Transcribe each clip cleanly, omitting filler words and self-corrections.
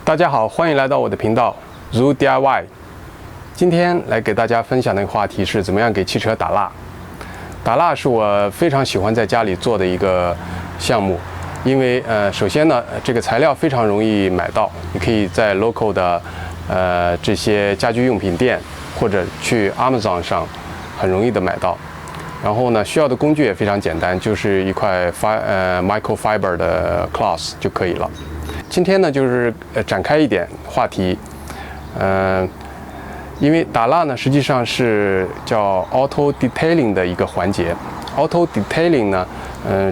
大家好，欢迎来到我的频道 Zoo DIY。今天来给大家分享的一个话题是怎么样给汽车打蜡。打蜡是我非常喜欢在家里做的一个项目，因为首先呢，这个材料非常容易买到，你可以在 local 的这些家居用品店或者去 Amazon 上很容易的买到。然后呢，需要的工具也非常简单，就是一块microfiber 的 cloth 就可以了。今天呢，就是展开一点话题，因为打蜡呢，实际上是叫 auto detailing 的一个环节。auto detailing 呢，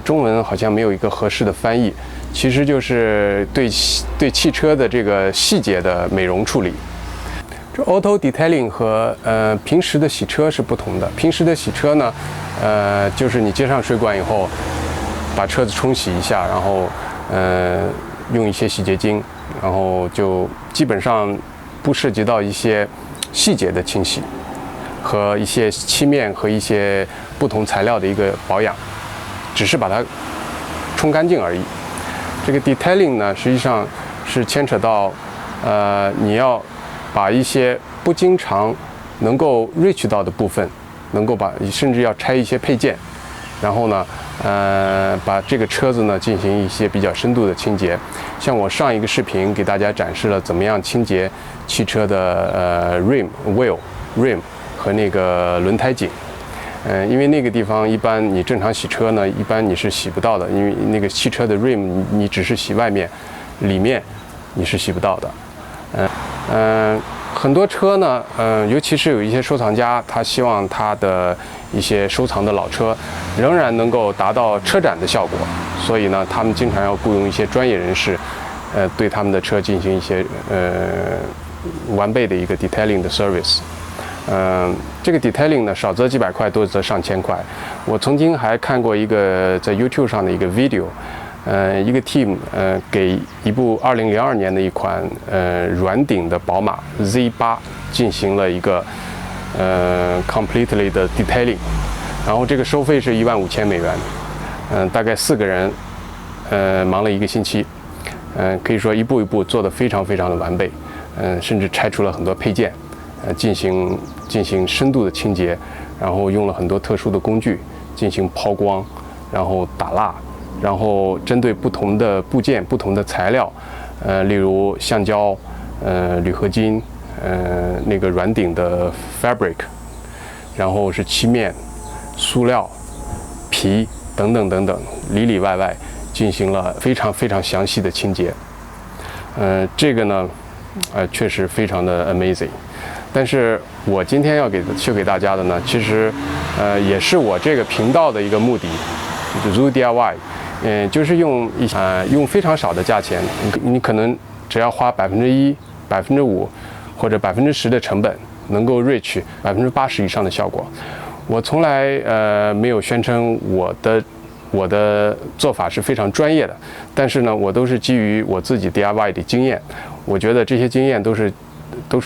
中文好像没有一个合适的翻译，其实就是对汽车的这个细节的美容处理。这 auto detailing 和平时的洗车是不同的。平时的洗车呢，就是你接上水管以后，把车子冲洗一下，然后用一些洗洁精，然后就基本上不涉及到一些细节的清洗和一些漆面和一些不同材料的一个保养，只是把它冲干净而已。这个 detailing 呢，实际上是牵扯到你要把一些不经常能够 reach 到的部分，能够甚至要拆一些配件，然后呢，把这个车子呢进行一些比较深度的清洁。像我上一个视频给大家展示了怎么样清洁汽车的rim 和那个轮胎颈。因为那个地方一般你正常洗车呢，一般你是洗不到的，因为那个汽车的 rim 你只是洗外面，里面你是洗不到的。很多车呢，尤其是有一些收藏家，他希望他的一些收藏的老车仍然能够达到车展的效果，所以呢，他们经常要雇佣一些专业人士，对他们的车进行一些完备的一个 detailing 的 service。这个 detailing 呢，少则几百块，多则上千块。我曾经还看过一个在 YouTube 上的一个 video。一个 team 给一部2002年的一款软顶的宝马 Z8 进行了一个completely 的 detailing， 然后这个收费是15000美元，大概4个人忙了1个星期，可以说一步一步做得非常非常的完备，甚至拆除了很多配件，进行深度的清洁，然后用了很多特殊的工具进行抛光，然后打蜡。然后针对不同的部件、不同的材料，例如橡胶、铝合金、那个软顶的 fabric， 然后是漆面、塑料、皮等等等等，里里外外进行了非常非常详细的清洁。这个呢，确实非常的 amazing。但是我今天要秀给大家的呢，其实也是我这个频道的一个目的，就是 Zoo DIY。就是用非常少的价钱，你可能只要花1%、5%或者10%的成本，能够 reach80%以上的效果。我从来没有宣称我的做法是非常专业的，但是呢，我都是基于我自己 DIY 的经验，我觉得这些经验都是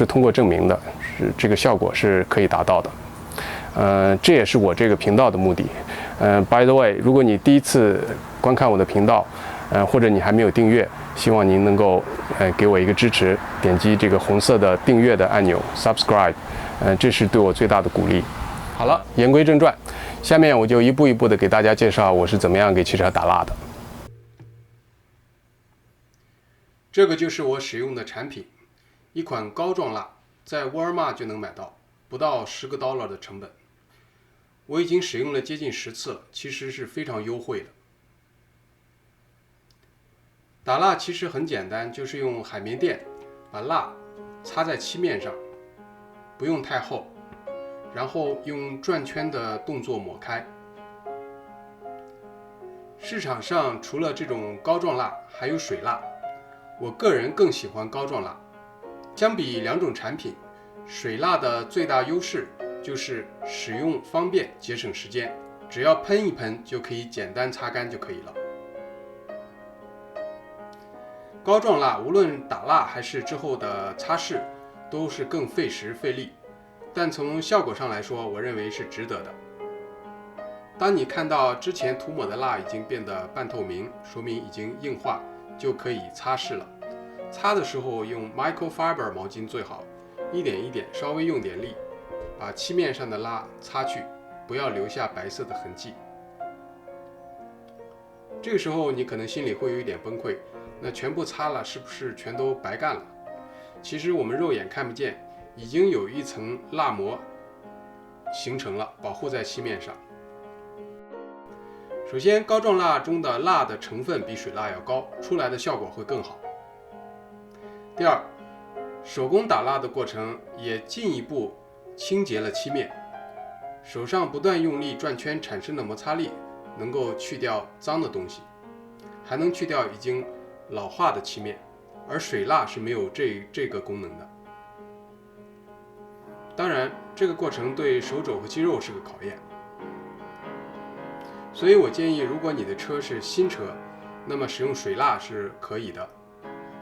通过证明的，是这个效果是可以达到的。这也是我这个频道的目的。By the way， 如果你第一次观看我的频道，或者你还没有订阅，希望您能够给我一个支持，点击这个红色的订阅的按钮 subscribe， 这是对我最大的鼓励。好了，言归正传，下面我就一步一步的给大家介绍我是怎么样给汽车打蜡的。这个就是我使用的产品，一款膏状蜡，在沃尔玛就能买到，不到10个$的成本。我已经使用了接近10次了，其实是非常优惠的。打蜡其实很简单，就是用海绵垫把蜡擦在漆面上，不用太厚，然后用转圈的动作抹开。市场上除了这种膏状蜡，还有水蜡，我个人更喜欢膏状蜡。相比两种产品，水蜡的最大优势就是使用方便，节省时间，只要喷一喷就可以简单擦干就可以了。膏状蜡无论打蜡还是之后的擦拭都是更费时费力，但从效果上来说，我认为是值得的。当你看到之前涂抹的蜡已经变得半透明，说明已经硬化，就可以擦拭了。擦的时候用 microfiber 毛巾最好，一点一点，稍微用点力，把漆面上的蜡擦去，不要留下白色的痕迹。这个时候你可能心里会有一点崩溃，那全部擦了是不是全都白干了？其实我们肉眼看不见，已经有一层蜡膜形成了，保护在漆面上。首先，膏状蜡中的蜡的成分比水蜡要高，出来的效果会更好。第二，手工打蜡的过程也进一步清洁了漆面，手上不断用力转圈产生的摩擦力能够去掉脏的东西，还能去掉已经老化的漆面，而水蜡是没有这个功能的。当然，这个过程对手肘和肌肉是个考验，所以我建议，如果你的车是新车，那么使用水蜡是可以的。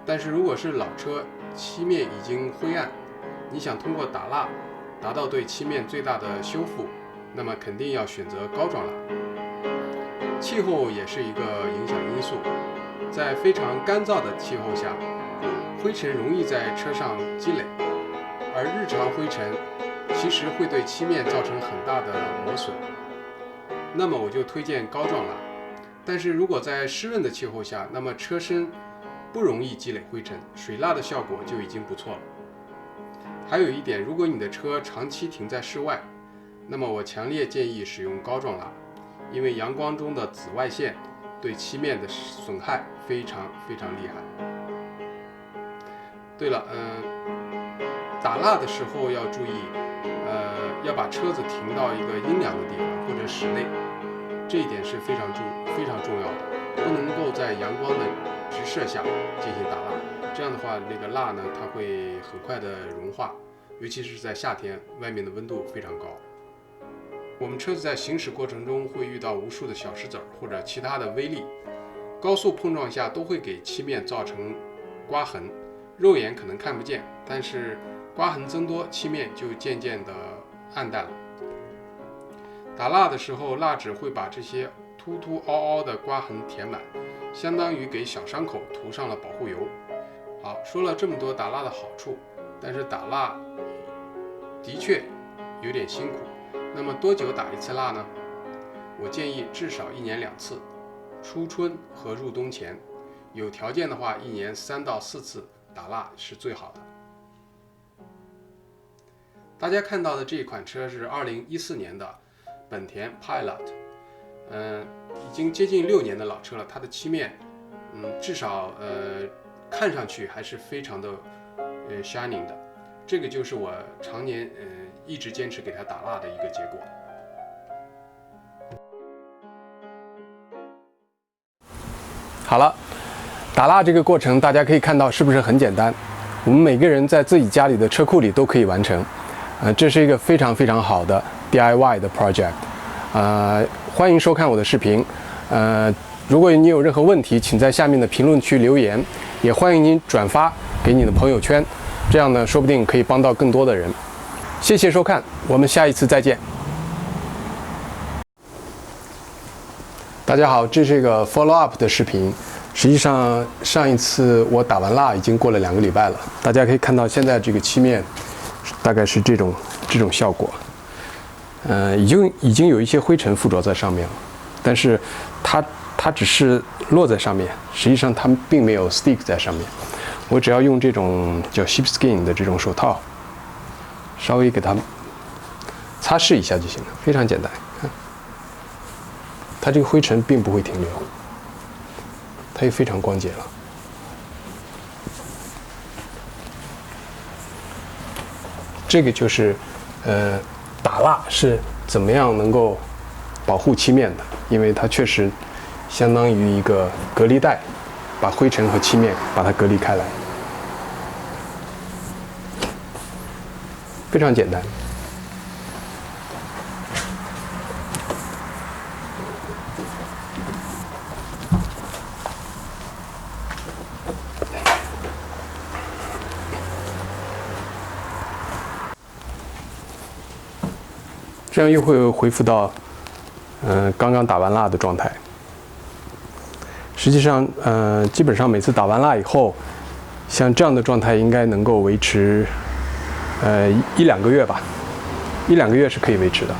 但是如果是老车，漆面已经灰暗，你想通过打蜡达到对漆面最大的修复，那么肯定要选择膏状蜡。气候也是一个影响因素，在非常干燥的气候下，灰尘容易在车上积累，而日常灰尘其实会对漆面造成很大的磨损。那么我就推荐膏状蜡。但是如果在湿润的气候下，那么车身不容易积累灰尘，水蜡的效果就已经不错了。还有一点，如果你的车长期停在室外，那么我强烈建议使用膏状蜡，因为阳光中的紫外线对漆面的损害非常厉害。对了，打蜡的时候要注意，要把车子停到一个阴凉的地方或者室内，这一点是非常重要的，不能够在阳光的直射下进行打蜡，这样的话，那个蜡呢，它会很快的融化，尤其是在夏天，外面的温度非常高。我们车子在行驶过程中会遇到无数的小石子或者其他的微粒，高速碰撞下都会给漆面造成刮痕，肉眼可能看不见，但是刮痕增多，漆面就渐渐的暗淡了。打蜡的时候，蜡纸会把这些凸凹的刮痕填满，相当于给小伤口涂上了保护油。好，说了这么多打蜡的好处，但是打蜡的确有点辛苦。那么多久打一次蜡呢？我建议至少1年2次，初春和入冬前，有条件的话1年3到4次打蜡是最好的。大家看到的这款车是2014年的本田 Pilot，已经接近6年的老车了，它的漆面，至少看上去还是非常的shining 的，这个就是我常年一直坚持给它打蜡的一个结果。好了，打蜡这个过程大家可以看到是不是很简单？我们每个人在自己家里的车库里都可以完成。这是一个非常好的 DIY 的 project。欢迎收看我的视频。如果你有任何问题，请在下面的评论区留言，也欢迎您转发给你的朋友圈，这样呢，说不定可以帮到更多的人。谢谢收看，我们下一次再见。大家好，这是一个 follow up 的视频。实际上，上一次我打完蜡已经过了2个礼拜了。大家可以看到，现在这个漆面大概是这种效果。已经有一些灰尘附着在上面了，但是它只是落在上面，实际上它并没有 stick 在上面。我只要用这种叫 sheepskin 的这种手套，稍微给它擦拭一下就行了，非常简单。看，它这个灰尘并不会停留，它也非常光洁了。这个就是打蜡是怎么样能够保护漆面的，因为它确实相当于一个隔离带，把灰尘和漆面把它隔离开来，非常简单。这样又会恢复到刚刚打完蜡的状态。实际上，基本上每次打完蜡以后，像这样的状态应该能够维持，1-2个月吧，1-2个月是可以维持的。